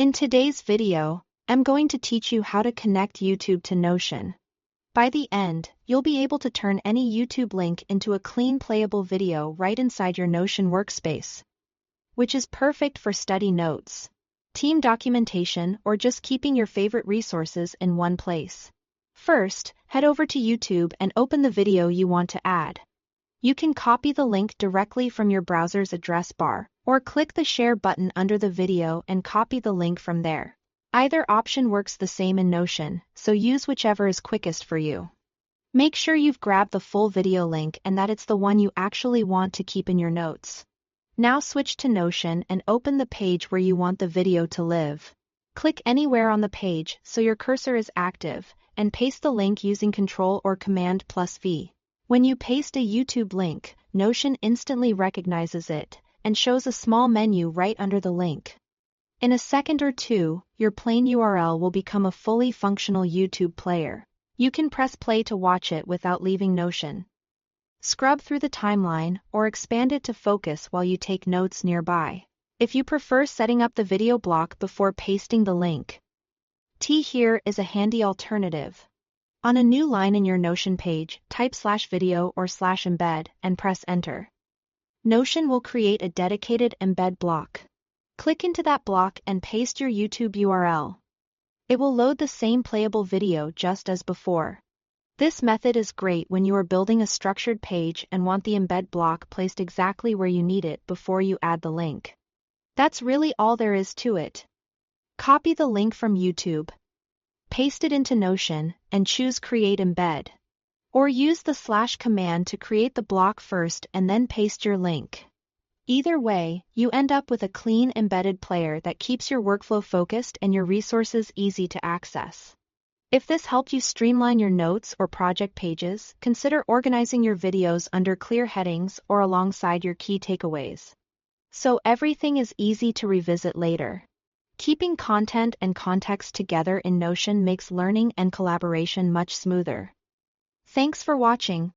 In today's video, I'm going to teach you how to connect YouTube to Notion. By the end, you'll be able to turn any YouTube link into a clean playable video right inside your Notion workspace, which is perfect for study notes, team documentation, or just keeping your favorite resources in one place. First, head over to YouTube and open the video you want to add. You can copy the link directly from your browser's address bar, or click the share button under the video and copy the link from there. Either option works the same in Notion, so use whichever is quickest for you. Make sure you've grabbed the full video link and that it's the one you actually want to keep in your notes. Now switch to Notion and open the page where you want the video to live. Click anywhere on the page so your cursor is active, and paste the link using Ctrl or Command+V. When you paste a YouTube link, Notion instantly recognizes it and shows a small menu right under the link. In a second or two, your plain URL will become a fully functional YouTube player. You can press play to watch it without leaving Notion. Scrub through the timeline or expand it to focus while you take notes nearby. If you prefer setting up the video block before pasting the link, here is a handy alternative. On a new line in your Notion page, type /video or /embed and press enter. Notion will create a dedicated embed block. Click into that block and paste your YouTube URL. It will load the same playable video just as before. This method is great when you are building a structured page and want the embed block placed exactly where you need it before you add the link. That's really all there is to it. Copy the link from YouTube, paste it into Notion, and choose Create Embed. Or use the / command to create the block first and then paste your link. Either way, you end up with a clean embedded player that keeps your workflow focused and your resources easy to access. If this helped you streamline your notes or project pages, consider organizing your videos under clear headings or alongside your key takeaways, so everything is easy to revisit later. Keeping content and context together in Notion makes learning and collaboration much smoother. Thanks for watching.